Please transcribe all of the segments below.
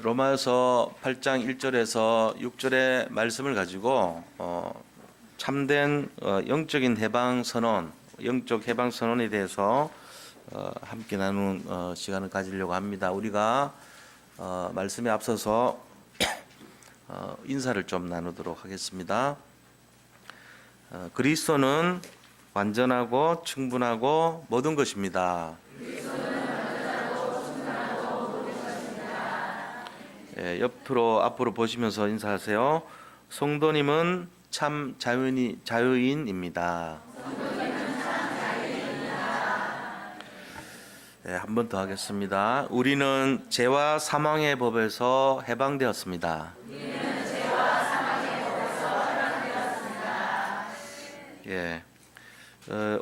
로마서 8장 1절에서 6절의 말씀을 가지고 참된 영적인 해방 선언, 영적 해방 선언에 대해서 함께 나누는 시간을 가지려고 합니다. 우리가 말씀에 앞서서 인사를 좀 나누도록 하겠습니다. 그리스도는 완전하고 충분하고 모든 것입니다. 옆으로 앞으로 보시면서 인사하세요. 성도님은 참 자유인입니다. 한 번 더 하겠습니다. 우리는 죄와 사망의 법에서 해방되었습니다.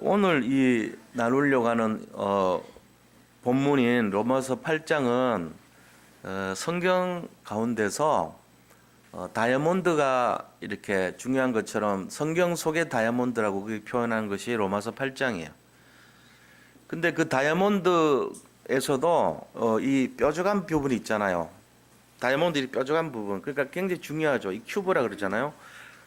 오늘 이 나누려고 하는 본문인 로마서 8장은 성경 가운데서 다이아몬드가 이렇게 중요한 것처럼 성경 속의 다이아몬드라고 표현한 것이 로마서 8장이에요. 근데 그 다이아몬드에서도 이 뾰족한 부분이 있잖아요. 다이아몬드 뾰족한 부분, 그러니까 굉장히 중요하죠. 이 큐브라 그러잖아요.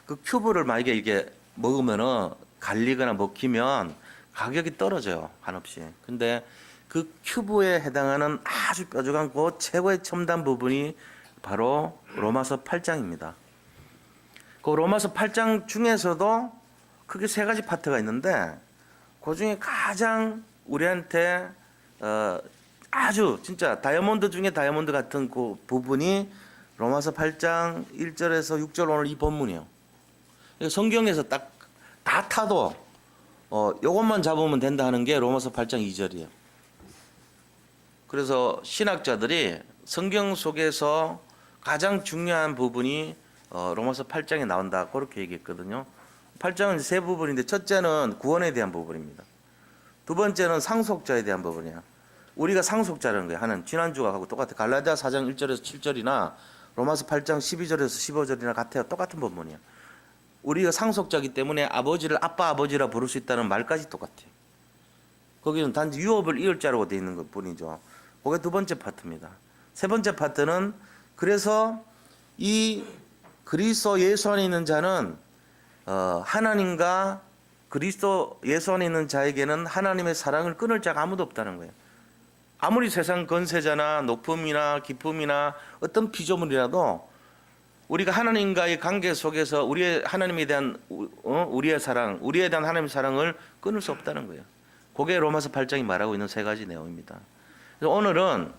그 큐브를 만약에 이게 먹으면은 갈리거나 먹히면 가격이 떨어져요, 한없이. 근데 그 큐브에 해당하는 아주 뾰족한 그 최고의 첨단 부분이 바로 로마서 8장입니다. 그 로마서 8장 중에서도 크게 세 가지 파트가 있는데 그 중에 가장 우리한테 아주 진짜 다이아몬드 중에 다이아몬드 같은 그 부분이 로마서 8장 1절에서 6절 오늘 이 본문이에요. 성경에서 딱 다 타도 요것만 잡으면 된다 하는 게 로마서 8장 2절이에요. 그래서 신학자들이 성경 속에서 가장 중요한 부분이 로마서 8장에 나온다 그렇게 얘기했거든요. 8장은 세 부분인데 첫째는 구원에 대한 부분입니다. 두 번째는 상속자에 대한 부분이야. 우리가 상속자라는 거야. 하는 지난주가 하고 똑같아. 갈라디아 4장 1절에서 7절이나 로마서 8장 12절에서 15절이나 같아요. 똑같은 본문이야. 우리가 상속자이기 때문에 아버지를 아버지라 부를 수 있다는 말까지 똑같아요. 거기는 단지 유업을 이을 자라고 되어 있는 것 뿐이죠. 그게 두 번째 파트입니다. 세 번째 파트는 그래서 이 그리스도 예수 안에 있는 자는 하나님과 그리스도 예수 안에 있는 자에게는 하나님의 사랑을 끊을 자가 아무도 없다는 거예요. 아무리 세상 건세자나 높음이나 기쁨이나 어떤 피조물이라도 우리가 하나님과의 관계 속에서 우리의 하나님에 대한 우리의 사랑, 우리에 대한 하나님의 사랑을 끊을 수 없다는 거예요. 그게 로마서 8장이 말하고 있는 세 가지 내용입니다. 그래서 오늘은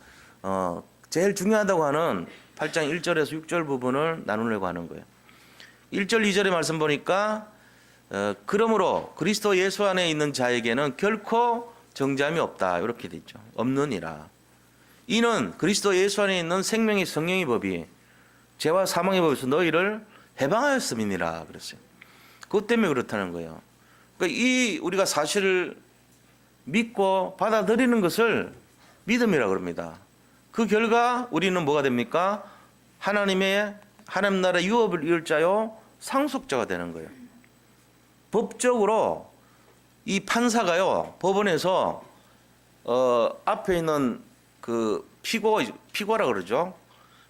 제일 중요하다고 하는 8장 1절에서 6절 부분을 나누려고 하는 거예요. 1절 2절의 말씀 보니까 그러므로 그리스도 예수 안에 있는 자에게는 결코 정죄함이 없다 이렇게 돼 있죠. 없느니라. 이는 그리스도 예수 안에 있는 생명의 성령의 법이 죄와 사망의 법에서 너희를 해방하였음이니라 그랬어요. 그것 때문에 그렇다는 거예요. 그러니까 우리가 사실을 믿고 받아들이는 것을 믿음이라고 그럽니다. 그 결과 우리는 뭐가 됩니까? 하나님 나라 유업을 이을 자요 상속자가 되는 거예요. 법적으로 이 판사가요 법원에서 앞에 있는 그 피고라 그러죠.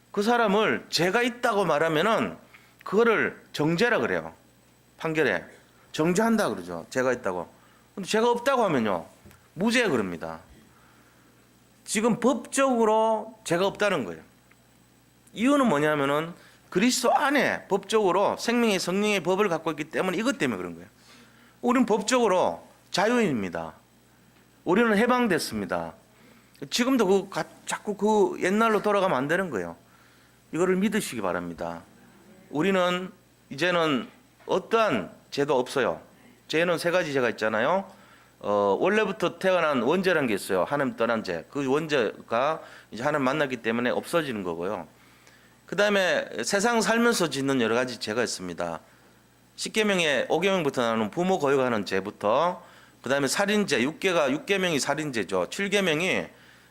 그 사람을 죄가 있다고 말하면은 그거를 정죄라 그래요. 판결에 정죄한다 그러죠. 죄가 있다고. 근데 죄가 없다고 하면요 무죄 그럽니다. 지금 법적으로 죄가 없다는 거예요. 이유는 뭐냐면은 그리스도 안에 법적으로 생명의 성령의 법을 갖고 있기 때문에 이것 때문에 그런 거예요. 우리는 법적으로 자유인입니다. 우리는 해방됐습니다. 지금도 자꾸 그 옛날로 돌아가면 안 되는 거예요. 이거를 믿으시기 바랍니다. 우리는 이제는 어떠한 죄도 없어요. 죄는 세 가지 죄가 있잖아요. 원래부터 태어난 원죄라는 게 있어요. 하나님 떠난 죄. 그 원죄가 이제 하나님 만났기 때문에 없어지는 거고요. 그 다음에 세상 살면서 짓는 여러 가지 죄가 있습니다. 10계명에 5계명부터 나오는 부모 거역하는 죄부터, 그 다음에 살인죄, 6계명이 살인죄죠. 7계명이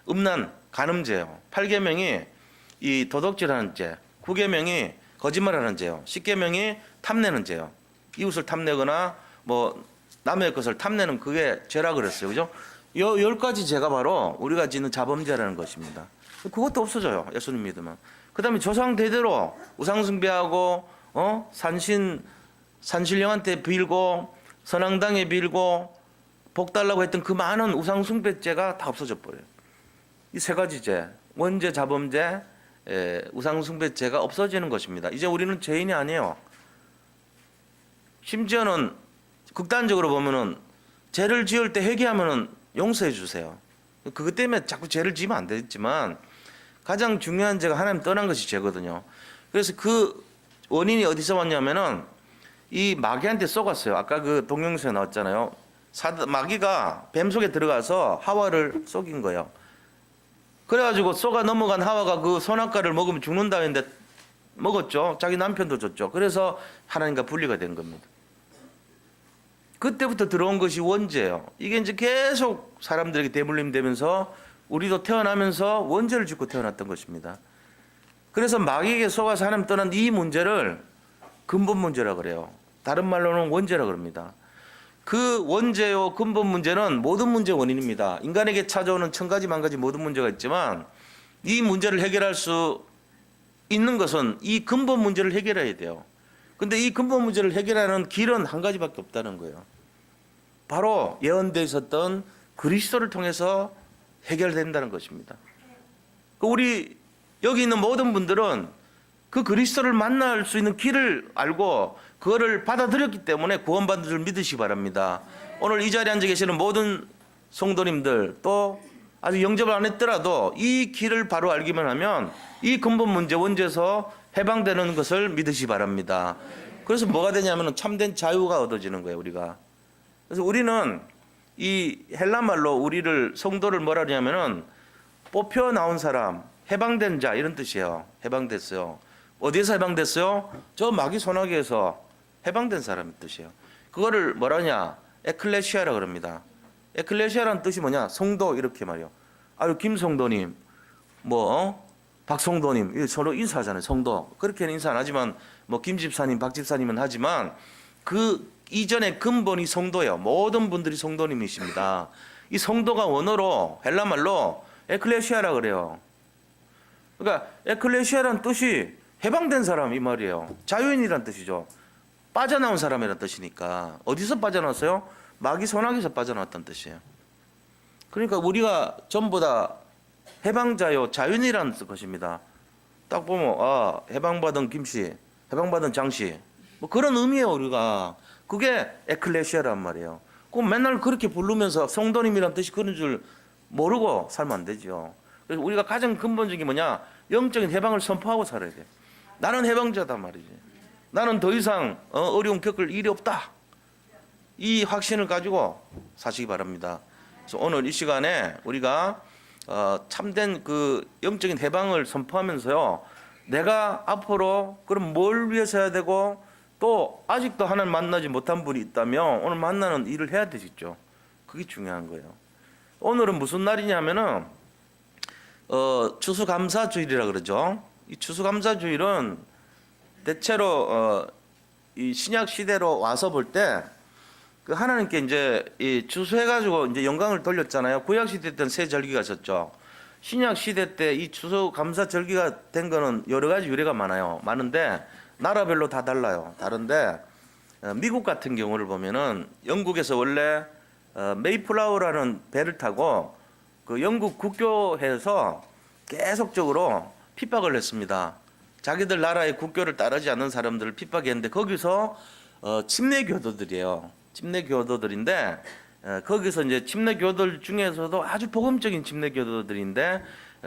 음란, 간음죄요. 8계명이 이 도둑질하는 죄, 9계명이 거짓말하는 죄요. 10계명이 탐내는 죄요. 이웃을 탐내거나 뭐 남의 것을 탐내는 그게 죄라 그랬어요. 그죠? 10가지 죄가 바로 우리가 짓는 자범죄라는 것입니다. 그것도 없어져요. 예수님 믿으면. 그다음에 조상 대대로 우상 숭배하고 산신령한테 빌고 선앙당에 빌고 복 달라고 했던 그 많은 우상 숭배죄가 다 없어져 버려요. 이 세 가지 죄, 원죄, 자범죄, 우상 숭배죄가 없어지는 것입니다. 이제 우리는 죄인이 아니에요. 심지어는 극단적으로 보면은 죄를 지을 때 회개하면은 용서해 주세요. 그것 때문에 자꾸 죄를 지으면 안 되지만 가장 중요한 죄가 하나님 떠난 것이 죄거든요. 그래서 그 원인이 어디서 왔냐면은 이 마귀한테 속았어요. 아까 그 동영상에 나왔잖아요. 마귀가 뱀 속에 들어가서 하와를 속인 거예요. 그래가지고 속아 넘어간 하와가 그 선악과를 먹으면 죽는다 했는데 먹었죠. 자기 남편도 줬죠. 그래서 하나님과 분리가 된 겁니다. 그때부터 들어온 것이 원죄예요. 이게 이제 계속 사람들에게 대물림되면서 우리도 태어나면서 원죄를 짓고 태어났던 것입니다. 그래서 마귀에게 속아서 하나님 떠난 이 문제를 근본 문제라 그래요. 다른 말로는 원죄라 그럽니다. 그 원죄요 근본 문제는 모든 문제의 원인입니다. 인간에게 찾아오는 천 가지 만 가지 모든 문제가 있지만 이 문제를 해결할 수 있는 것은 이 근본 문제를 해결해야 돼요. 근데 이 근본 문제를 해결하는 길은 한 가지밖에 없다는 거예요. 바로 예언되어 있었던 그리스도를 통해서 해결된다는 것입니다. 우리 여기 있는 모든 분들은 그 그리스도를 만날 수 있는 길을 알고 그거를 받아들였기 때문에 구원받은 줄 믿으시기 바랍니다. 오늘 이 자리에 앉아 계시는 모든 성도님들 또 아직 영접을 안 했더라도 이 길을 바로 알기만 하면 이 근본 문제 원죄에서 해방되는 것을 믿으시기 바랍니다. 그래서 뭐가 되냐면 참된 자유가 얻어지는 거예요, 우리가. 그래서 우리는 이 헬라말로 우리를 성도를 뭐라 하냐면은 뽑혀 나온 사람, 해방된 자 이런 뜻이에요. 해방됐어요. 어디에서 해방됐어요? 저 마귀 손아귀에서 해방된 사람의 뜻이에요. 그거를 뭐라냐? 에클레시아라 그럽니다. 에클레시아라는 뜻이 뭐냐? 성도 이렇게 말이요. 아유 김성도님, 박성도님 서로 인사하잖아요. 성도 그렇게는 인사 안 하지만 뭐 김집사님, 박집사님은 하지만 그 이전의 근본이 성도예요. 모든 분들이 성도님이십니다. 이 성도가 원어로 헬라말로 에클레시아라 그래요. 그러니까 에클레시아라는 뜻이 해방된 사람 이 말이에요. 자유인이란 뜻이죠. 빠져나온 사람이란 뜻이니까 어디서 빠져나왔어요? 마귀 손아귀에서 빠져나왔다는 뜻이에요. 그러니까 우리가 전부 다 해방자요 자유인이라는 것입니다. 딱 보면 해방받은 김씨, 해방받은 장씨 뭐 그런 의미예요. 우리가 그게 에클레시아란 말이에요. 그럼 맨날 그렇게 부르면서 성도님이란 뜻이 그런 줄 모르고 살면 안 되죠. 그래서 우리가 가장 근본적인 뭐냐? 영적인 해방을 선포하고 살아야 돼. 나는 해방자다 말이지. 나는 더 이상 어려움 겪을 일이 없다. 이 확신을 가지고 사시기 바랍니다. 그래서 오늘 이 시간에 우리가 참된 그 영적인 해방을 선포하면서요. 내가 앞으로 그럼 뭘 위해서 해야 되고 또 아직도 하나님 만나지 못한 분이 있다면 오늘 만나는 일을 해야 되겠죠. 그게 중요한 거예요. 오늘은 무슨 날이냐면은 추수감사주일이라 그러죠. 이 추수감사주일은 대체로 이 신약 시대로 와서 볼 때 그 하나님께 이제 이 추수해가지고 이제 영광을 돌렸잖아요. 구약 시대 때는 새 절기가 있었죠. 신약 시대 때 이 추수감사 절기가 된 거는 여러 가지 유래가 많은데 나라별로 다 달라요. 다른데 미국 같은 경우를 보면은 영국에서 원래 메이플라워라는 배를 타고 그 영국 국교에서 계속적으로 핍박을 했습니다. 자기들 나라의 국교를 따르지 않는 사람들을 핍박했는데 거기서 침례교도들이에요. 침례교도들인데 거기서 이제 침례교도들 중에서도 아주 복음적인 침례교도들인데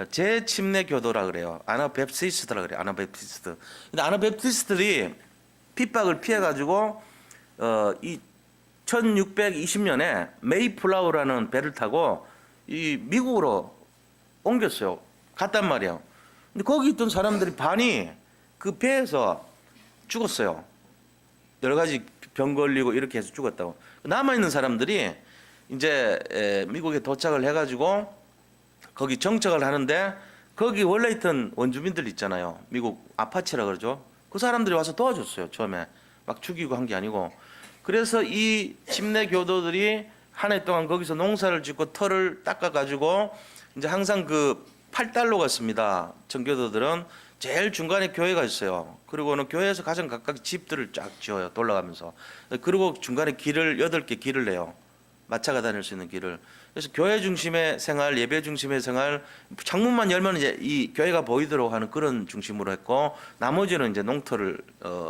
제침례교도라 그래요. 아나베프티스트라 그래요. 아나베프티스트. 근데 아나베프티스트들이 핍박을 피해 가지고 이 1620년에 메이플라워라는 배를 타고 이 미국으로 옮겼어요. 갔단 말이에요. 근데 거기 있던 사람들이 반이 그 배에서 죽었어요. 여러 가지 병 걸리고 이렇게 해서 죽었다고. 남아 있는 사람들이 이제 미국에 도착을 해가지고 거기 정착을 하는데 거기 원래 있던 원주민들 있잖아요. 미국 아파치라 그러죠. 그 사람들이 와서 도와줬어요. 처음에 막 죽이고 한 게 아니고. 그래서 이 침례교도들이 한 해 동안 거기서 농사를 짓고 털을 닦아가지고 이제 항상 그 8달로 갔습니다. 청교도들은 제일 중간에 교회가 있어요. 그리고는 교회에서 가장 가까이 집들을 쫙 지어요. 돌아가면서. 그리고 중간에 길을 8개 길을 내요. 마차가 다닐 수 있는 길을. 그래서 교회 중심의 생활, 예배 중심의 생활, 창문만 열면 이제 이 교회가 보이도록 하는 그런 중심으로 했고, 나머지는 이제 농터를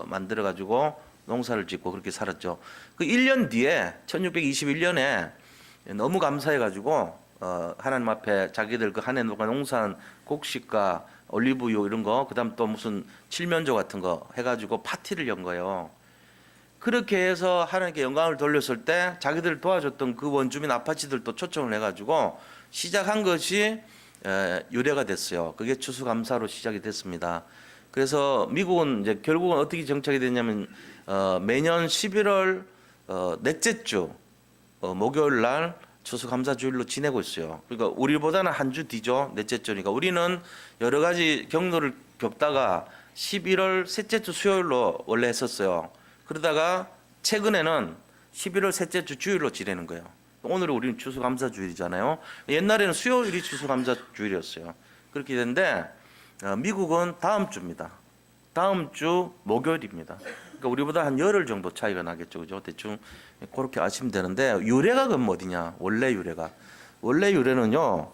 만들어 가지고 농사를 짓고 그렇게 살았죠. 그 1년 뒤에 1621년에 너무 감사해 가지고 하나님 앞에 자기들 그 한 해 동안 농사한 곡식과 올리브유 이런 거, 그다음 또 무슨 칠면조 같은 거 해가지고 파티를 연 거예요. 그렇게 해서 하나님께 영광을 돌렸을 때 자기들 도와줬던 그 원주민 아파치들도 초청을 해가지고 시작한 것이 유래가 됐어요. 그게 추수감사로 시작이 됐습니다. 그래서 미국은 이제 결국은 어떻게 정착이 됐냐면 매년 11월 넷째 주 목요일 날 추수감사주일로 지내고 있어요. 그러니까 우리보다는 한 주 뒤죠. 넷째 주니까. 우리는 여러 가지 경로를 겪다가 11월 셋째 주 수요일로 원래 했었어요. 그러다가 최근에는 11월 셋째 주 주일로 지내는 거예요. 오늘은 우리는 추수감사주일이잖아요. 옛날에는 수요일이 추수감사주일이었어요. 그렇게 됐는데 미국은 다음 주입니다. 다음 주 목요일입니다. 그러니까 우리보다 한 열흘 정도 차이가 나겠죠, 그죠? 대충 그렇게 아시면 되는데 유래가 그럼 어디냐? 원래 유래는요.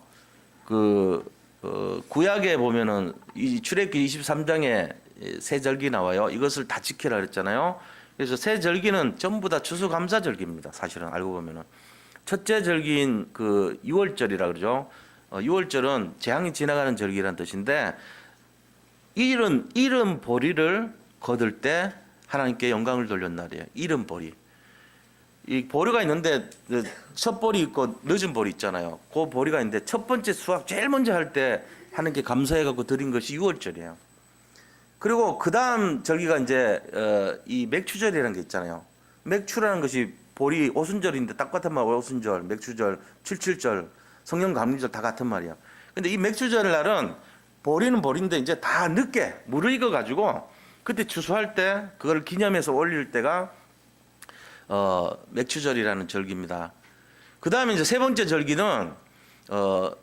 구약에 보면은 이 출애굽기 23장에 세 절기 나와요. 이것을 다 지키라 그랬잖아요. 그래서 세 절기는 전부 다 추수감사절기입니다. 사실은 알고 보면은 첫째 절기인 그 유월절이라 그러죠. 유월절은 재앙이 지나가는 절기라는 뜻인데 이른 보리를 거둘 때 하나님께 영광을 돌린 날이에요. 이른 보리. 이 보리가 있는데 첫 보리 있고 늦은 보리 있잖아요. 그 보리가 있는데 첫 번째 수확 제일 먼저 할 때 하나님께 감사해 갖고 드린 것이 유월절이에요. 그리고 그 다음 절기가 이제 이 맥추절이라는 게 있잖아요. 맥추라는 것이 보리 오순절인데 딱 같은 말, 오순절, 맥추절, 칠칠절, 성령 감리절 다 같은 말이야. 근데 이 맥추절 날은 보리는 보리인데 이제 다 늦게 물을 익어 가지고 그때 추수할 때 그걸 기념해서 올릴 때가 맥추절이라는 절기입니다. 그 다음에 이제 세 번째 절기는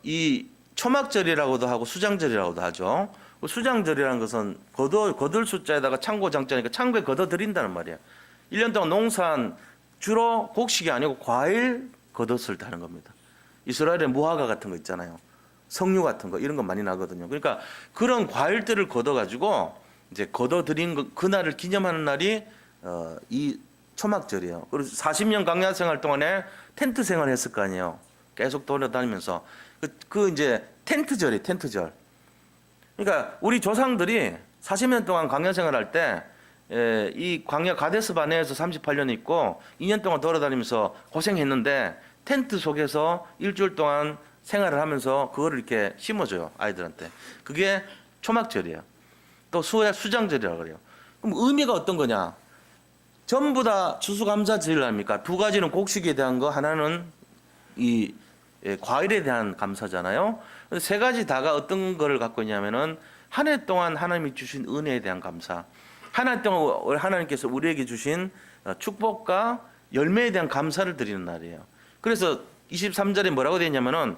이 초막절이라고도 하고 수장절이라고도 하죠. 수장절이라는 것은 거둘 숫자에다가 창고 장자니까 창고에 거둬 드린다는 말이에요. 1년 동안 농사한 주로 곡식이 아니고 과일 거뒀을 때 하는 겁니다. 이스라엘에 무화과 같은 거 있잖아요. 석류 같은 거 이런 거 많이 나거든요. 그러니까 그런 과일들을 거둬 가지고 이제 거둬 드린 그날을 기념하는 날이 이 초막절이에요. 그래서 40년 광야 생활 동안에 텐트 생활했을 거 아니에요. 계속 돌아다니면서 그 이제 텐트절이 텐트절. 그러니까 우리 조상들이 40년 동안 광야 생활할 때 이 광야 가데스 바네에서 38년 있고 2년 동안 돌아다니면서 고생했는데 텐트 속에서 일주일 동안 생활을 하면서 그거를 이렇게 심어줘요 아이들한테. 그게 초막절이에요. 또 수장절이라고 그래요. 그럼 의미가 어떤 거냐? 전부 다 추수감사절 아닙니까? 두 가지는 곡식에 대한 거, 하나는 이 과일에 대한 감사잖아요. 세 가지 다가 어떤 거를 갖고 있냐면은 한 해 동안 하나님이 주신 은혜에 대한 감사, 한 해 동안 하나님께서 우리에게 주신 축복과 열매에 대한 감사를 드리는 날이에요. 그래서 23절에 뭐라고 되어 있냐면은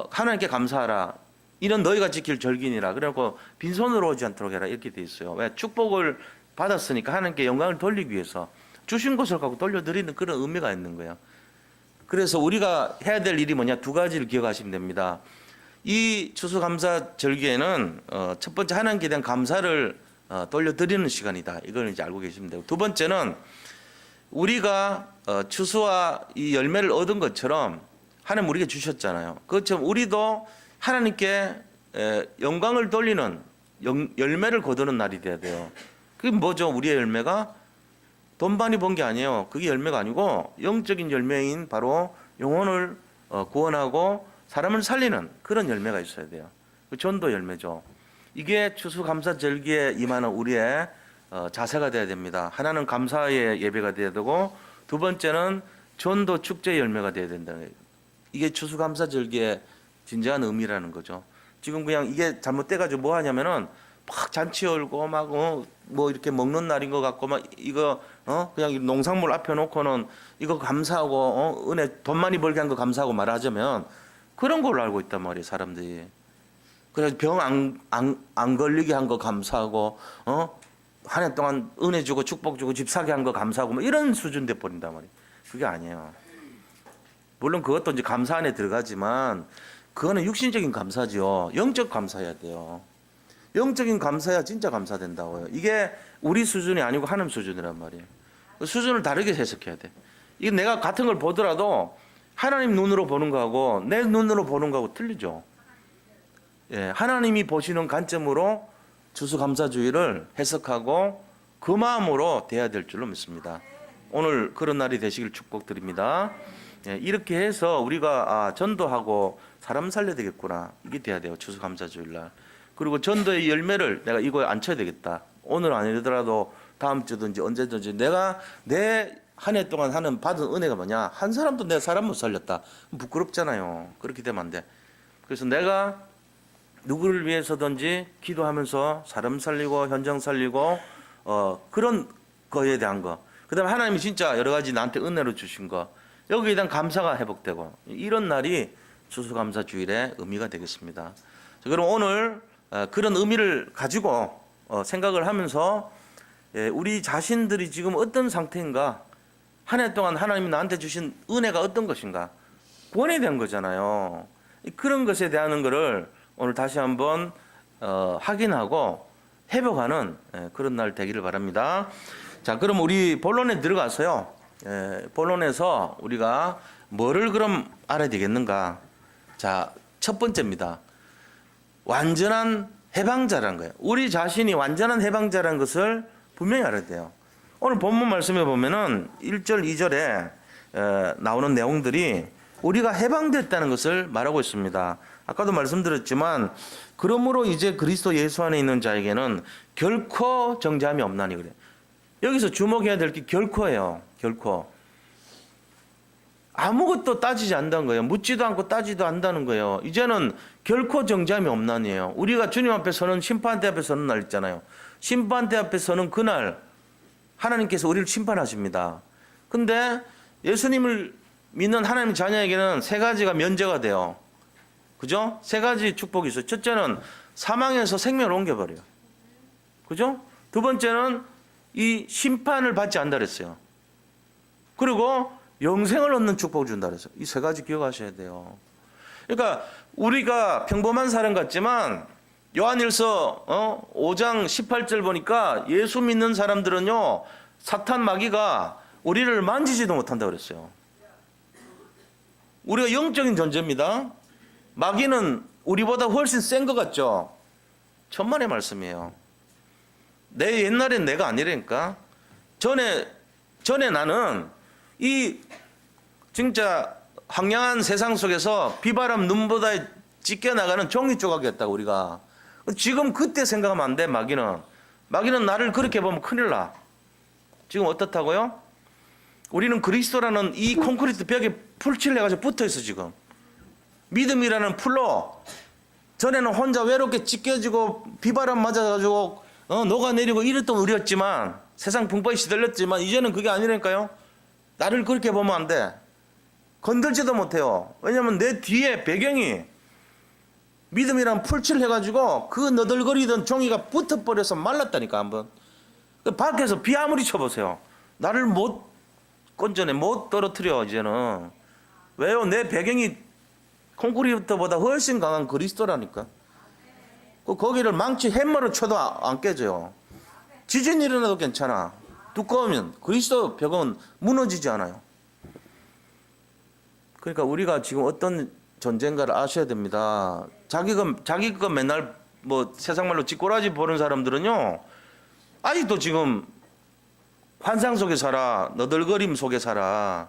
하나님께 감사하라. 이는 너희가 지킬 절기니라. 그래갖고 빈손으로 오지 않도록 해라. 이렇게 되어 있어요. 왜? 축복을 받았으니까 하나님께 영광을 돌리기 위해서 주신 것을 갖고 돌려드리는 그런 의미가 있는 거예요. 그래서 우리가 해야 될 일이 뭐냐? 두 가지를 기억하시면 됩니다. 이 추수감사 절기에는 첫 번째 하나님께 대한 감사를 돌려드리는 시간이다. 이걸 이제 알고 계시면 되고, 두 번째는 우리가 추수와 이 열매를 얻은 것처럼 하나님 우리에게 주셨잖아요. 그것처럼 우리도 하나님께 영광을 돌리는 열매를 거두는 날이 돼야 돼요. 그게 뭐죠? 우리의 열매가 돈 많이 번 게 아니에요. 그게 열매가 아니고 영적인 열매인 바로 영혼을 구원하고 사람을 살리는 그런 열매가 있어야 돼요. 그 전도 열매죠. 이게 추수감사절기에 임하는 우리의 자세가 돼야 됩니다. 하나는 감사의 예배가 돼야 되고, 두 번째는 전도 축제 열매가 돼야 된다. 이게 추수감사절기의 진정한 의미라는 거죠. 지금 그냥 이게 잘못돼가지고 뭐 하냐면은 막 잔치 열고 막 뭐 이렇게 먹는 날인 것 같고 막 이거 그냥 농산물 앞에 놓고는 이거 감사하고 은혜 돈 많이 벌게 한 거 감사하고 말하자면 그런 걸로 알고 있단 말이에요, 사람들이. 그래서 병 안 걸리게 한 거 감사하고, 한 해 동안 은혜 주고 축복 주고 집 사게 한 거 감사하고, 뭐 이런 수준 돼 버린단 말이에요. 그게 아니에요. 물론 그것도 이제 감사 안에 들어가지만, 그거는 육신적인 감사지요. 영적 감사해야 돼요. 영적인 감사야 진짜 감사된다고요. 이게 우리 수준이 아니고 하나님 수준이란 말이에요. 그 수준을 다르게 해석해야 돼. 이게 내가 같은 걸 보더라도 하나님 눈으로 보는 거하고 내 눈으로 보는 거하고 틀리죠. 예, 하나님이 보시는 관점으로 추수감사주의를 해석하고 그 마음으로 돼야 될 줄로 믿습니다. 오늘 그런 날이 되시길 축복드립니다. 예, 이렇게 해서 우리가 전도하고 사람 살려야 되겠구나. 이게 돼야 돼요. 추수감사주일날. 그리고 전도의 열매를 내가 이거에 안쳐야 되겠다. 오늘 아니더라도 다음 주든지 언제든지 내가 내 한 해 동안 받은 은혜가 뭐냐. 한 사람도 내 사람 못 살렸다. 부끄럽잖아요. 그렇게 되면 안 돼. 그래서 내가 누구를 위해서든지 기도하면서 사람 살리고 현장 살리고 그런 거에 대한 거. 그다음에 하나님이 진짜 여러 가지 나한테 은혜로 주신 거. 여기에 대한 감사가 회복되고 이런 날이 추수감사주일의 의미가 되겠습니다. 자, 그럼 오늘 그런 의미를 가지고 생각을 하면서 우리 자신들이 지금 어떤 상태인가, 한 해 동안 하나님이 나한테 주신 은혜가 어떤 것인가, 구원에 대한 거잖아요. 그런 것에 대한 거를 오늘 다시 한번 확인하고 회복하는 그런 날 되기를 바랍니다. 자, 그럼 우리 본론에 들어가서요. 본론에서 우리가 뭐를 그럼 알아야 되겠는가? 자, 첫 번째입니다. 완전한 해방자라는 거예요. 우리 자신이 완전한 해방자라는 것을 분명히 알아야 돼요. 오늘 본문 말씀에 보면은 1절, 2절에 나오는 내용들이 우리가 해방됐다는 것을 말하고 있습니다. 아까도 말씀드렸지만 그러므로 이제 그리스도 예수 안에 있는 자에게는 결코 정죄함이 없나니 그래요. 여기서 주목해야 될 게 결코예요. 결코. 아무것도 따지지 않는다는 거예요. 묻지도 않고 따지도 않는다는 거예요. 이제는 결코 정죄함이 없나니에요. 우리가 주님 앞에 서는 심판대 앞에 서는 날 있잖아요. 심판대 앞에 서는 그날 하나님께서 우리를 심판하십니다. 근데 예수님을 믿는 하나님의 자녀에게는 세 가지가 면제가 돼요. 그죠? 세 가지 축복이 있어요. 첫째는 사망에서 생명을 옮겨버려요. 그죠? 두 번째는 이 심판을 받지 않는다 그랬어요. 그리고 영생을 얻는 축복을 준다 그랬어요. 이 세 가지 기억하셔야 돼요. 그러니까 우리가 평범한 사람 같지만 요한일서 5장 18절 보니까 예수 믿는 사람들은요, 사탄 마귀가 우리를 만지지도 못한다 그랬어요. 우리가 영적인 존재입니다. 마귀는 우리보다 훨씬 센 것 같죠? 천만의 말씀이에요. 내 옛날엔 내가 아니라니까. 전에 나는 이 진짜 황량한 세상 속에서 비바람 눈보다 찢겨나가는 종이 조각이었다고 우리가. 지금 그때 생각하면 안 돼. 마귀는 나를 그렇게 보면 큰일 나. 지금 어떻다고요? 우리는 그리스도라는 이 콘크리트 벽에 풀칠을 해가지고 붙어있어 지금. 믿음이라는 풀로 전에는 혼자 외롭게 찢겨지고 비바람 맞아가지고 녹아내리고 이랬던 우리였지만, 세상 풍파에 시달렸지만 이제는 그게 아니라니까요. 나를 그렇게 보면 안 돼. 건들지도 못해요. 왜냐하면 내 뒤에 배경이 믿음이란 풀칠 해가지고 그 너덜거리던 종이가 붙어버려서 말랐다니까. 한번 밖에서 비 아무리 쳐보세요. 나를 못 건져내, 못 떨어뜨려. 이제는 왜요? 내 배경이 콘크리트보다 훨씬 강한 그리스도라니까. 거기를 망치 햄머로 쳐도 안 깨져요. 지진이 일어나도 괜찮아. 두꺼우면 그리스도 벽은 무너지지 않아요. 그러니까 우리가 지금 어떤 존재인가를 아셔야 됩니다. 자기 것 맨날 뭐 세상 말로 찌꼬라지 보는 사람들은요, 아직도 지금 환상 속에 살아. 너덜거림 속에 살아.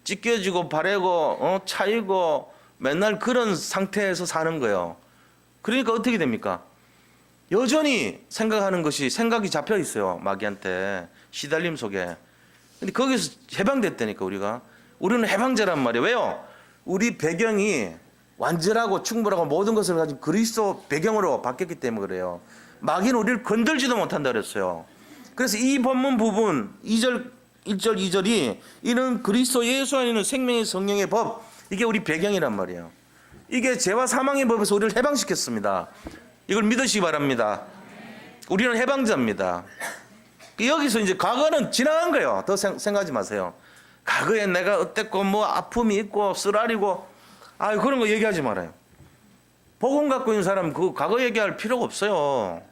찢겨지고 바래고 차이고 맨날 그런 상태에서 사는 거예요. 그러니까 어떻게 됩니까? 여전히 생각하는 것이 생각이 잡혀 있어요. 마귀한테 시달림 속에. 근데 거기서 해방됐다니까. 우리는 해방자란 말이에요. 왜요? 우리 배경이 완전하고 충분하고 모든 것을 가진 그리스도 배경으로 바뀌었기 때문에 그래요. 마귀는 우리를 건들지도 못한다 그랬어요. 그래서 이 본문 부분 1절 2절이 이는 그리스도 예수 안에 있는 생명의 성령의 법, 이게 우리 배경이란 말이에요. 이게 죄와 사망의 법에서 우리를 해방시켰습니다. 이걸 믿으시기 바랍니다. 우리는 해방자입니다. 여기서 이제 과거는 지나간 거예요. 더 생각하지 마세요. 과거에 내가 어땠고 뭐 아픔이 있고 쓰라리고 그런 거 얘기하지 말아요. 복음 갖고 있는 사람 그 과거 얘기할 필요가 없어요.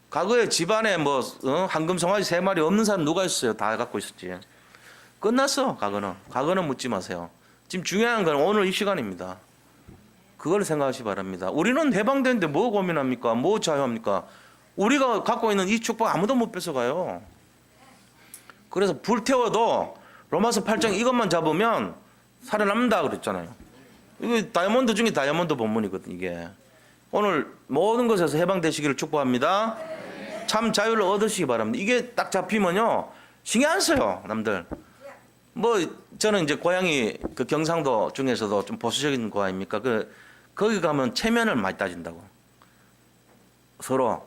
과거에 집안에 뭐 황금 송아지 3마리 없는 사람 누가 있어요? 다 갖고 있었지. 끝났어. 과거는 묻지 마세요. 지금 중요한 건 오늘 이 시간입니다. 그걸 생각하시기 바랍니다. 우리는 해방되는데 뭐 고민합니까? 뭐 자유합니까? 우리가 갖고 있는 이 축복 아무도 못 뺏어가요. 그래서 불태워도 로마서 8장 이것만 잡으면 살아남는다 그랬잖아요. 이게 다이아몬드 중에 다이아몬드 본문이거든 이게. 오늘 모든 것에서 해방되시기를 축복합니다. 참 자유를 얻으시기 바랍니다. 이게 딱 잡히면요 신경 안 써요 남들. 뭐 저는 이제 고향이 그 경상도 중에서도 좀 보수적인 거 아닙니까? 거기 가면 체면을 많이 따진다고. 서로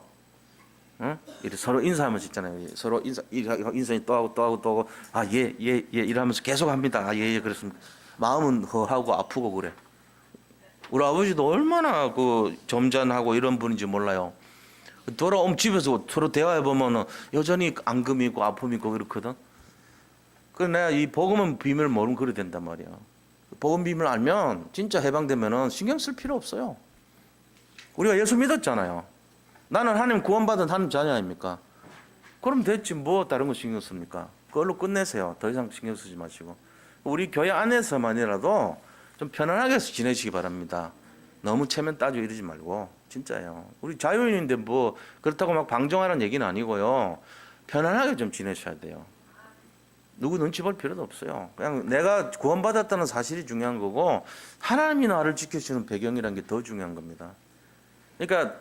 이렇게 서로 인사하면서 있잖아요. 서로 인사이 또 하고 예 이러면서 계속 합니다. 예 그렇습니다. 마음은 허하고 아프고 그래. 우리 아버지도 얼마나 그 점잖하고 이런 분인지 몰라요. 돌아오면 집에서 서로 대화해 보면은 여전히 앙금이 있고 아픔이 있고 그렇거든. 그래서 내가 이 복음은 비밀을 모르면 그래 된단 말이야. 복음 비밀을 알면 진짜 해방되면은 신경 쓸 필요 없어요. 우리가 예수 믿었잖아요. 나는 하나님 구원받은 하나님 자녀 아닙니까? 그럼 됐지 뭐 다른 거 신경 씁니까? 그걸로 끝내세요. 더 이상 신경 쓰지 마시고. 우리 교회 안에서만이라도 좀 편안하게 지내시기 바랍니다. 너무 체면 따지고 이러지 말고 진짜예요. 우리 자유인인데 뭐 그렇다고 막 방종하라는 얘기는 아니고요. 편안하게 좀 지내셔야 돼요. 누구 눈치 볼 필요도 없어요. 그냥 내가 구원받았다는 사실이 중요한 거고 하나님이 나를 지켜주는 배경이라는 게 더 중요한 겁니다. 그러니까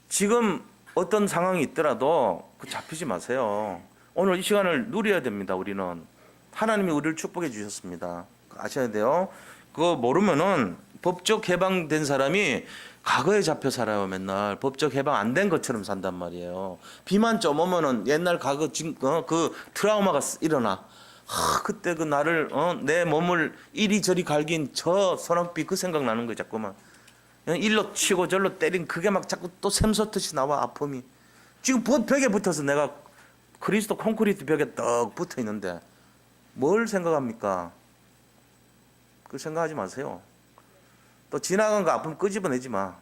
지금 어떤 상황이 있더라도 그 잡히지 마세요. 오늘 이 시간을 누려야 됩니다. 우리는 하나님이 우리를 축복해 주셨습니다. 아셔야 돼요. 그거 모르면은 법적 해방된 사람이 과거에 잡혀 살아요. 맨날 법적 해방 안 된 것처럼 산단 말이에요. 비만 좀 오면은 옛날 과거 그 트라우마가 일어나. 그때 그 나를 내 몸을 이리저리 갈긴 저 소낙비 그 생각 나는 거예요. 자꾸만 일로 치고 절로 때린 그게 막 자꾸 또 샘솟듯이 나와 아픔이. 지금 벽에 붙어서 내가 그리스도 콘크리트 벽에 떡 붙어 있는데 뭘 생각합니까? 그 생각하지 마세요. 또 지나간 거 아픔 끄집어내지 마.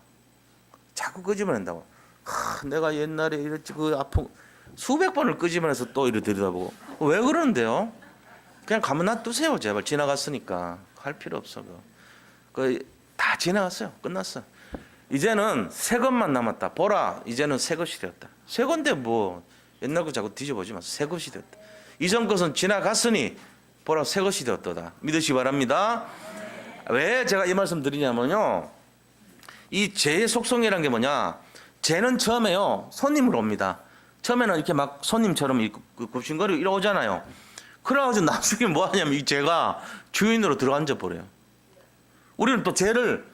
자꾸 끄집어낸다고. 내가 옛날에 이랬지 그 아픔 수백 번을 끄집어내서 또 이래 들여다보고 왜 그러는데요? 그냥 가만 놔두세요. 제발 지나갔으니까 할 필요 없어. 다 지나갔어요. 끝났어. 이제는 새 것만 남았다. 보라 이제는 새 것이 되었다. 새 건데 뭐 옛날 거 자꾸 뒤져보지 마세요. 새 것이 되었다. 이전 것은 지나갔으니 보라 새 것이 되었도다. 믿으시기 바랍니다. 왜 제가 이 말씀 드리냐면요. 이 죄의 속성이란 게 뭐냐. 죄는 처음에요. 손님으로 옵니다. 처음에는 이렇게 막 손님처럼 굽신거리고 이러 오잖아요. 그래가지고 나중에 뭐 하냐면 이 죄가 주인으로 들어앉아 버려요. 우리는 또 죄를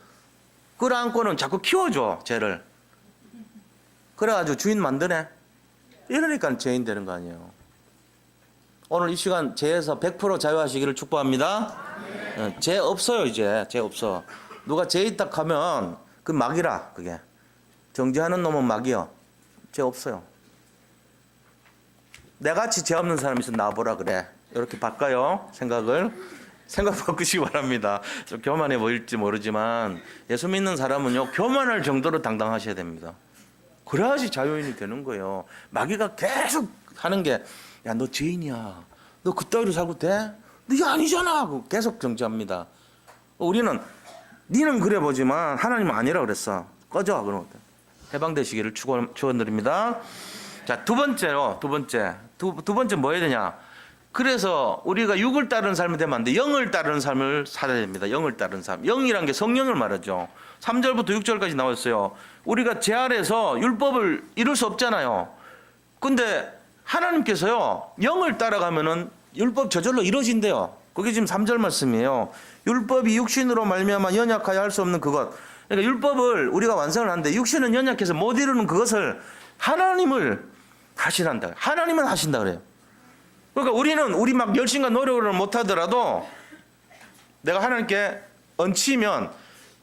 끌어안고는 자꾸 키워줘. 죄를. 그래가지고 주인 만드네. 이러니까 죄인 되는 거 아니에요. 오늘 이 시간 죄에서 100% 자유하시기를 축복합니다. 죄 없어요. 이제 죄 없어. 누가 죄 있다 하면 그 막이라. 그게 정죄하는 놈은 막이요. 죄 없어요. 내같이 죄 없는 사람이 있으면 나와보라 그래. 이렇게 바꿔요. 생각 바꾸시기 바랍니다. 좀 교만해 보일지 모르지만 예수 믿는 사람은요 교만할 정도로 당당하셔야 됩니다. 그래야지 자유인이 되는 거예요. 마귀가 계속 하는 게 야 너 죄인이야. 너 그따위로 살고 돼? 너 이게 아니잖아. 계속 정죄합니다. 우리는 니는 그래 보지만 하나님은 아니라 그랬어. 꺼져. 그럼 해방되시기를 축원드립니다. 자, 두 번째 뭐 해야 되냐? 그래서 우리가 육을 따르는 삶이 되면 안 돼. 영을 따르는 삶을 살아야 됩니다. 영을 따르는 삶. 영이란 게 성령을 말하죠. 3절부터 6절까지 나와 있어요. 우리가 죄 아래서 율법을 이룰 수 없잖아요. 근데 하나님께서요. 영을 따라가면은 율법 저절로 이루어진대요. 그게 지금 3절 말씀이에요. 율법이 육신으로 말미암아 연약하여 할 수 없는 그것. 그러니까 율법을 우리가 완성을 하는데 육신은 연약해서 못 이루는 그것을 하나님을 하시란다. 하나님은 하신다 그래요. 그러니까 우리는 우리 막 열심과 노력을 못 하더라도 내가 하나님께 얹히면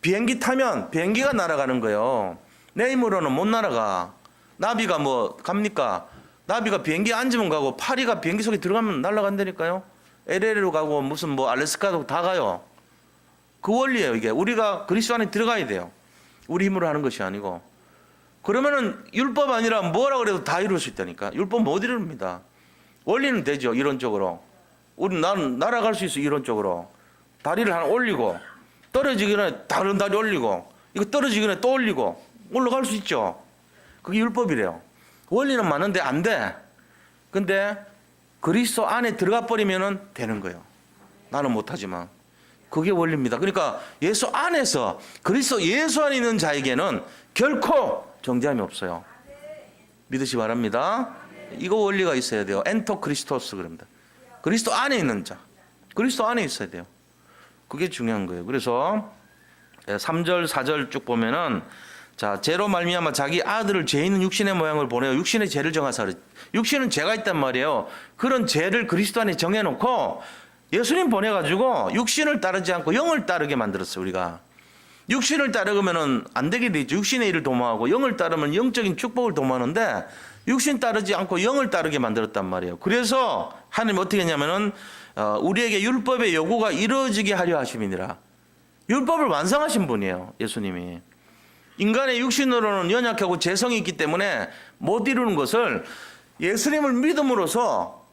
비행기 타면 비행기가 날아가는 거예요. 내 힘으로는 못 날아가. 나비가 뭐 갑니까? 나비가 비행기에 앉으면 가고 파리가 비행기 속에 들어가면 날아간다니까요. LA로 가고 무슨 뭐 알래스카도 다 가요. 그 원리예요. 이게 우리가 그리스도 안에 들어가야 돼요. 우리 힘으로 하는 것이 아니고. 그러면은 율법 아니라 뭐라 그래도 다 이룰 수 있다니까. 율법 못 이룹니다. 원리는 되죠. 이론적으로. 우리 나는 날아갈 수 있어. 이론적으로. 다리를 하나 올리고 떨어지기 전에 다른 다리 올리고 이거 떨어지기 전에 또 올리고 올라갈 수 있죠. 그게 율법이래요. 원리는 맞는데 안 돼. 근데 그리스도 안에 들어가 버리면은 되는 거예요. 나는 못하지만. 그게 원리입니다. 그러니까 예수 안에서 그리스도 예수 안에 있는 자에게는 결코 정죄함이 없어요. 믿으시 바랍니다. 이거 원리가 있어야 돼요. 엔토 크리스토스 그럽니다. 그리스도 안에 있는 자. 그리스도 안에 있어야 돼요. 그게 중요한 거예요. 그래서 3절 4절 쭉 보면은 자, 죄로 말미암아 자기 아들을 죄 있는 육신의 모양을 보내어 육신의 죄를 정하사 그랬. 육신은 죄가 있단 말이에요. 그런 죄를 그리스도 안에 정해놓고 예수님 보내가지고 육신을 따르지 않고 영을 따르게 만들었어요. 우리가 육신을 따르면은 안 되게 되죠. 육신의 일을 도모하고 영을 따르면 영적인 축복을 도모하는데 육신 따르지 않고 영을 따르게 만들었단 말이에요. 그래서 하나님 어떻게 했냐면은 우리에게 율법의 요구가 이루어지게 하려 하심이니라. 율법을 완성하신 분이에요. 예수님이. 인간의 육신으로는 연약하고 죄성이 있기 때문에 못 이루는 것을 예수님을 믿음으로써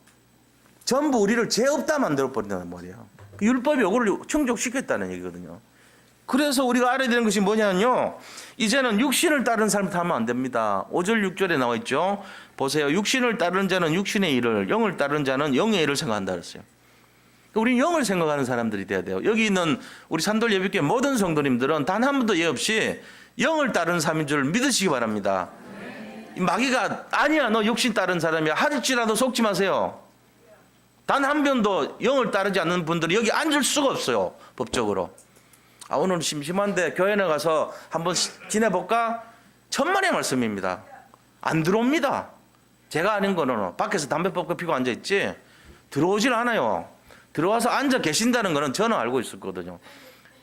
전부 우리를 죄 없다 만들어 버린다는 말이에요. 율법의 요구를 충족시켰다는 얘기거든요. 그래서 우리가 알아야 되는 것이 뭐냐면요. 이제는 육신을 따르는 삶을 하면 안 됩니다. 5절 6절에 나와 있죠. 보세요. 육신을 따르는 자는 육신의 일을, 영을 따르는 자는 영의 일을 생각한다 그랬어요. 우리는 영을 생각하는 사람들이 돼야 돼요. 여기 있는 우리 산돌 예비교회 모든 성도님들은 단 한 번도 예 없이 영을 따르는 삶인 줄 믿으시기 바랍니다. 마귀가 아니야 너 육신 따르는 사람이야 할지라도 속지 마세요. 단 한 번도 영을 따르지 않는 분들이 여기 앉을 수가 없어요. 법적으로. 오늘 심심한데 교회 나가서 한번 지내볼까? 천만의 말씀입니다. 안 들어옵니다. 제가 아닌 거는 밖에서 담배 피고 앉아있지 들어오질 않아요. 들어와서 앉아 계신다는 거는 저는 알고 있었거든요.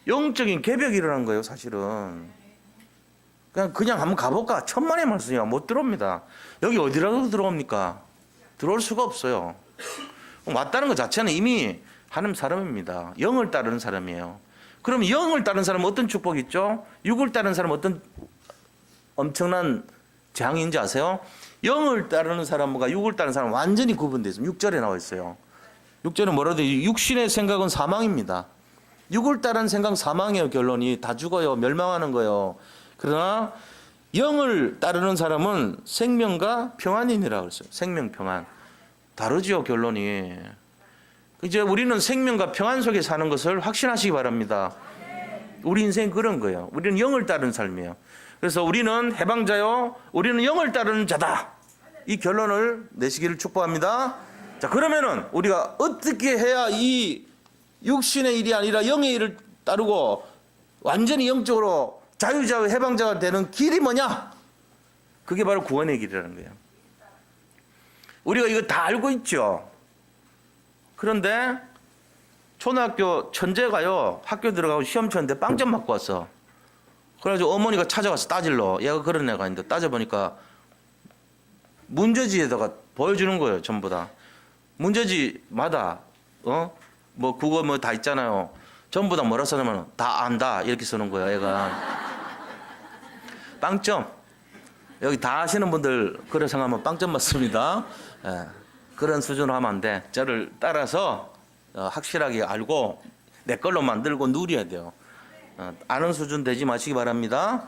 영적인 개벽이 일어난 거예요. 사실은 그냥 한번 가볼까? 천만의 말씀이야. 못 들어옵니다. 여기 어디라도 들어옵니까? 들어올 수가 없어요. 왔다는 것 자체는 이미 하나님 사람입니다. 영을 따르는 사람이에요. 그럼 영을 따르는 사람은 어떤 축복이 있죠? 육을 따르는 사람은 어떤 엄청난 재앙인지 아세요? 영을 따르는 사람과 육을 따르는 사람은 완전히 구분되어 있습니다. 6절에 나와 있어요. 6절은 뭐라도 육신의 생각은 사망입니다. 육을 따르는 생각 사망이에요. 결론이 다 죽어요. 멸망하는 거예요. 그러나 영을 따르는 사람은 생명과 평안이니라 그랬어요. 생명 평안. 다르지요. 결론이. 이제 우리는 생명과 평안 속에 사는 것을 확신하시기 바랍니다. 우리 인생 그런 거예요. 우리는 영을 따르는 삶이에요. 그래서 우리는 해방자요. 우리는 영을 따르는 자다. 이 결론을 내시기를 축복합니다. 자, 그러면은 우리가 어떻게 해야 이 육신의 일이 아니라 영의 일을 따르고 완전히 영적으로 자유자와 해방자가 되는 길이 뭐냐? 그게 바로 구원의 길이라는 거예요. 우리가 이거 다 알고 있죠. 그런데 초등학교 천재가요 학교 들어가고 시험 쳤는데 빵점 맞고 왔어. 그래가지고 어머니가 찾아가서 따질러. 얘가 그런 애가 있는데 따져보니까 문제지에다가 보여주는 거예요. 전부 다. 문제지마다 뭐 국어 뭐 다 있잖아요. 전부 다 뭐라 써놓으면 다 안다 이렇게 쓰는 거예요. 얘가 빵점. 여기 다 아시는 분들 그래 생각하면 빵점 맞습니다. 예, 그런 수준으로 하면 안 돼. 저를 따라서 확실하게 알고 내 걸로 만들고 누려야 돼요. 아는 수준 되지 마시기 바랍니다.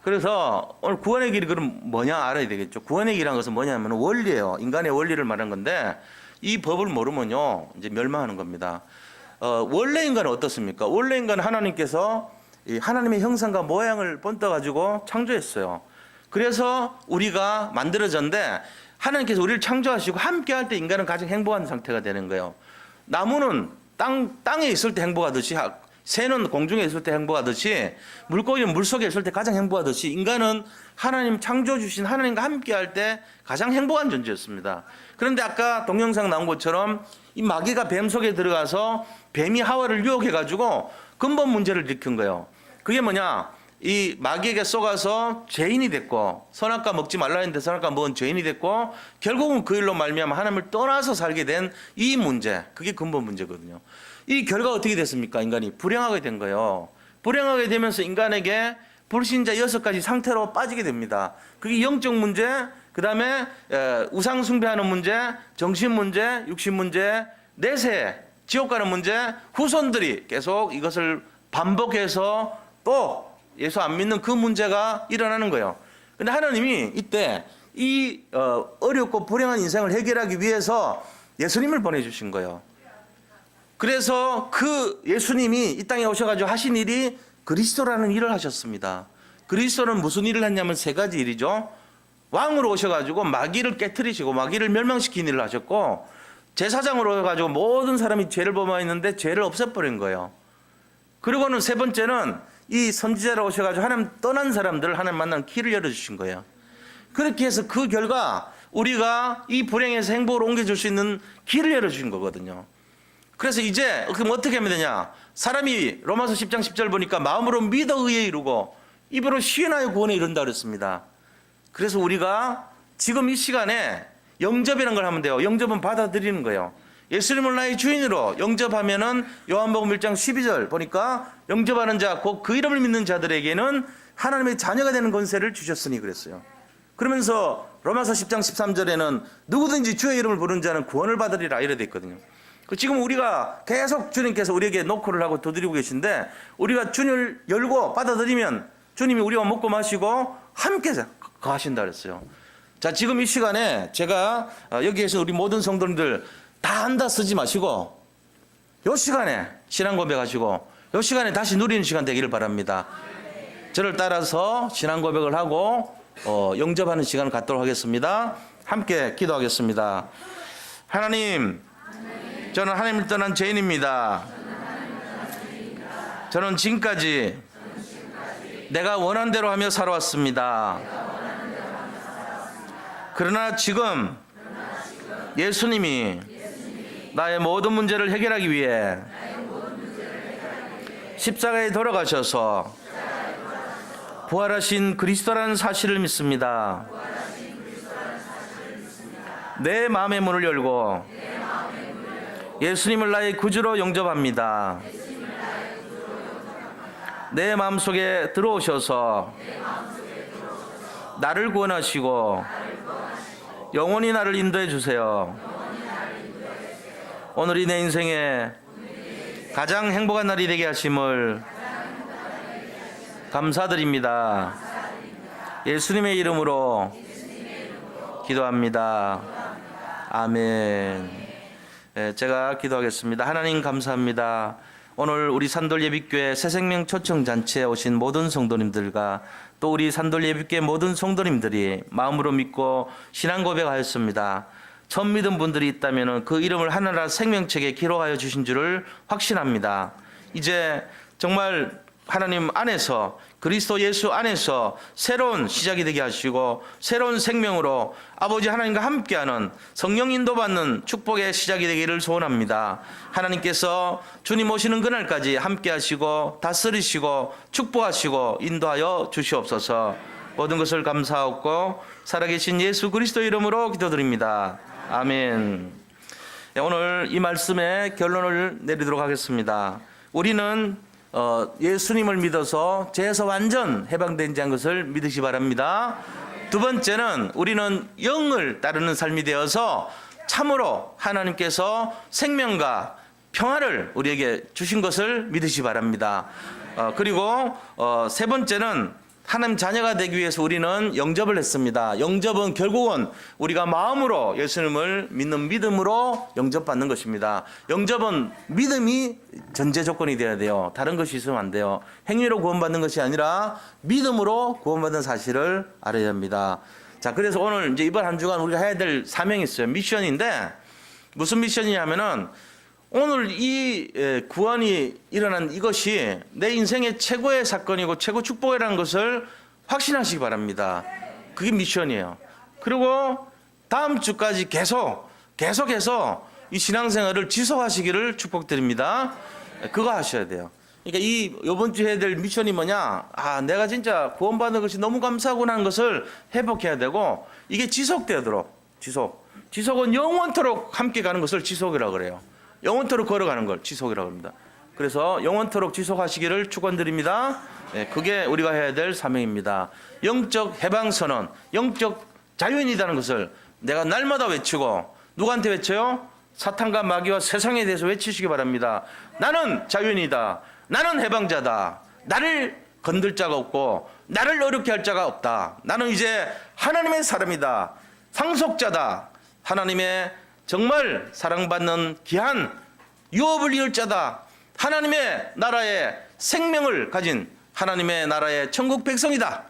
그래서 오늘 구원의 길이 그럼 뭐냐 알아야 되겠죠. 구원의 길이라는 것은 뭐냐면 원리예요. 인간의 원리를 말하는 건데 이 법을 모르면요 이제 멸망하는 겁니다. 원래 인간은 어떻습니까? 원래 인간은 하나님께서 이 하나님의 형상과 모양을 본떠 가지고 창조했어요. 그래서 우리가 만들어졌는데 하나님께서 우리를 창조하시고 함께 할 때 인간은 가장 행복한 상태가 되는 거예요. 나무는 땅에 있을 때 행복하듯이 새는 공중에 있을 때 행복하듯이 물고기는 물속에 있을 때 가장 행복하듯이 인간은 하나님 창조 주신 하나님과 함께 할 때 가장 행복한 존재였습니다. 그런데 아까 동영상 나온 것처럼 이 마귀가 뱀 속에 들어가서 뱀이 하와를 유혹해 가지고 근본 문제를 일으킨 거예요. 그게 뭐냐? 이 마귀에게 속아서 죄인이 됐고, 선악과 먹지 말라 했는데 선악과 먹은 죄인이 됐고, 결국은 그 일로 말미암아 하나님을 떠나서 살게 된 이 문제, 그게 근본 문제거든요. 이 결과가 어떻게 됐습니까? 인간이 불행하게 된 거예요. 불행하게 되면서 인간에게 불신자 6가지 상태로 빠지게 됩니다. 그게 영적 문제, 그 다음에 우상 숭배하는 문제, 정신 문제, 육신 문제, 내세, 지옥 가는 문제, 후손들이 계속 이것을 반복해서 또 예수 안 믿는 그 문제가 일어나는 거예요. 근데 하나님이 이때 이 어렵고 불행한 인생을 해결하기 위해서 예수님을 보내주신 거예요. 그래서 그 예수님이 이 땅에 오셔가지고 하신 일이 그리스도라는 일을 하셨습니다. 그리스도는 무슨 일을 했냐면 3가지 일이죠. 왕으로 오셔가지고 마귀를 깨트리시고 마귀를 멸망시킨 일을 하셨고, 제사장으로 오셔가지고 모든 사람이 죄를 범하였는데 죄를 없애버린 거예요. 그리고는 3번째는 이 선지자로 오셔가지고 하나님 떠난 사람들을 하나님 만나는 길을 열어주신 거예요. 그렇게 해서 그 결과 우리가 이 불행에서 행복으로 옮겨줄 수 있는 길을 열어주신 거거든요. 그래서 이제 그럼 어떻게 하면 되냐? 사람이 로마서 10장 10절 보니까 마음으로 믿어 의에 이루고 입으로 시인하여 구원에 이른다 그랬습니다. 그래서 우리가 지금 이 시간에 영접이라는 걸 하면 돼요. 영접은 받아들이는 거예요. 예수님을 나의 주인으로 영접하면은 요한복음 1장 12절 보니까 영접하는 자, 곧 그 이름을 믿는 자들에게는 하나님의 자녀가 되는 권세를 주셨으니 그랬어요. 그러면서 로마서 10장 13절에는 누구든지 주의 이름을 부르는 자는 구원을 받으리라 이래 돼 있거든요. 지금 우리가 계속 주님께서 우리에게 노크를 하고 두드리고 계신데, 우리가 주님을 열고 받아들이면 주님이 우리와 먹고 마시고 함께 거하신다 그랬어요. 자, 지금 이 시간에 제가 여기 계신 우리 모든 성도님들 다 한다 쓰지 마시고 이 시간에 신앙 고백하시고 이 시간에 다시 누리는 시간 되기를 바랍니다. 저를 따라서 신앙 고백을 하고 영접하는 시간을 갖도록 하겠습니다. 함께 기도하겠습니다. 하나님, 저는 하나님을 떠난 죄인입니다. 저는 지금까지 내가 원한 대로 하며 살아왔습니다. 그러나 지금 예수님이 나의 모든 문제를 해결하기 위해 십자가에 돌아가셔서 부활하신 그리스도라는 사실을 믿습니다. 내 마음의 문을 열고 예수님을 나의 구주로 영접합니다. 내 마음속에 들어오셔서 나를 구원하시고 영원히 나를 인도해 주세요. 오늘이 내 인생에 가장 행복한 날이 되게 하심을 감사드립니다. 예수님의 이름으로 기도합니다. 아멘. 제가 기도하겠습니다. 하나님 감사합니다. 오늘 우리 산돌예비교회 새생명 초청잔치에 오신 모든 성도님들과 또 우리 산돌예비교회 모든 성도님들이 마음으로 믿고 신앙 고백하였습니다. 처음 믿은 분들이 있다면 그 이름을 하늘나라 생명책에 기록하여 주신 줄을 확신합니다. 이제 정말 하나님 안에서, 그리스도 예수 안에서 새로운 시작이 되게 하시고 새로운 생명으로 아버지 하나님과 함께하는 성령 인도받는 축복의 시작이 되기를 소원합니다. 하나님께서 주님 오시는 그날까지 함께 하시고 다스리시고 축복하시고 인도하여 주시옵소서. 모든 것을 감사하고 살아계신 예수 그리스도 이름으로 기도드립니다. 아멘. 오늘 이 말씀의 결론을 내리도록 하겠습니다. 우리는 예수님을 믿어서 죄에서 완전 해방된 자인 것을 믿으시 바랍니다. 두 번째는 우리는 영을 따르는 삶이 되어서 참으로 하나님께서 생명과 평화를 우리에게 주신 것을 믿으시 바랍니다. 그리고 세 번째는 하나님 자녀가 되기 위해서 우리는 영접을 했습니다. 영접은 결국은 우리가 마음으로 예수님을 믿는 믿음으로 영접받는 것입니다. 영접은 믿음이 전제 조건이 되어야 돼요. 다른 것이 있으면 안 돼요. 행위로 구원받는 것이 아니라 믿음으로 구원받는 사실을 알아야 합니다. 자, 그래서 오늘 이제 이번 한 주간 우리가 해야 될 사명이 있어요. 미션인데 무슨 미션이냐면은 오늘 이 구원이 일어난 이것이 내 인생의 최고의 사건이고 최고 축복이라는 것을 확신하시기 바랍니다. 그게 미션이에요. 그리고 다음 주까지 계속해서 이 신앙생활을 지속하시기를 축복드립니다. 그거 하셔야 돼요. 그러니까 이번 주 해야 될 미션이 뭐냐? 아, 내가 진짜 구원받는 것이 너무 감사하구나 하는 것을 회복해야 되고, 이게 지속되도록, 지속은 영원토록 함께 가는 것을 지속이라고 그래요. 영원토록 걸어가는 걸 지속이라고 합니다. 그래서 영원토록 지속하시기를 축원드립니다. 네, 그게 우리가 해야 될 사명입니다. 영적 해방선언, 영적 자유인이라는 것을 내가 날마다 외치고, 누구한테 외쳐요? 사탄과 마귀와 세상에 대해서 외치시기 바랍니다. 나는 자유인이다. 나는 해방자다. 나를 건들 자가 없고 나를 어렵게 할 자가 없다. 나는 이제 하나님의 사람이다. 상속자다. 하나님의 정말 사랑받는 귀한 유업을 이을 자다. 하나님의 나라의 생명을 가진 하나님의 나라의 천국 백성이다.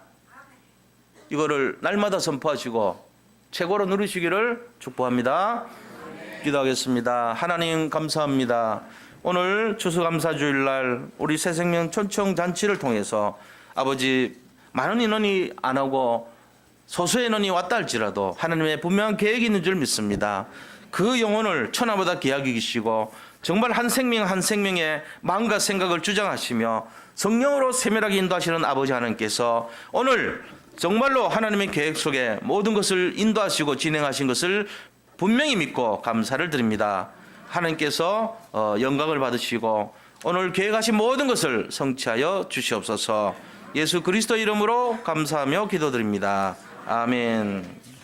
이거를 날마다 선포하시고 최고로 누리시기를 축복합니다. 기도하겠습니다. 하나님 감사합니다. 오늘 추수감사주일날 우리 새생명 초청잔치를 통해서 아버지 많은 인원이 안 오고 소수의 인원이 왔다 할지라도 하나님의 분명한 계획이 있는 줄 믿습니다. 그 영혼을 천하보다 귀하게 여기시고 정말 한 생명 한 생명의 마음과 생각을 주장하시며 성령으로 세밀하게 인도하시는 아버지 하나님께서 오늘 정말로 하나님의 계획 속에 모든 것을 인도하시고 진행하신 것을 분명히 믿고 감사를 드립니다. 하나님께서 영광을 받으시고 오늘 계획하신 모든 것을 성취하여 주시옵소서. 예수 그리스도 이름으로 감사하며 기도드립니다. 아멘.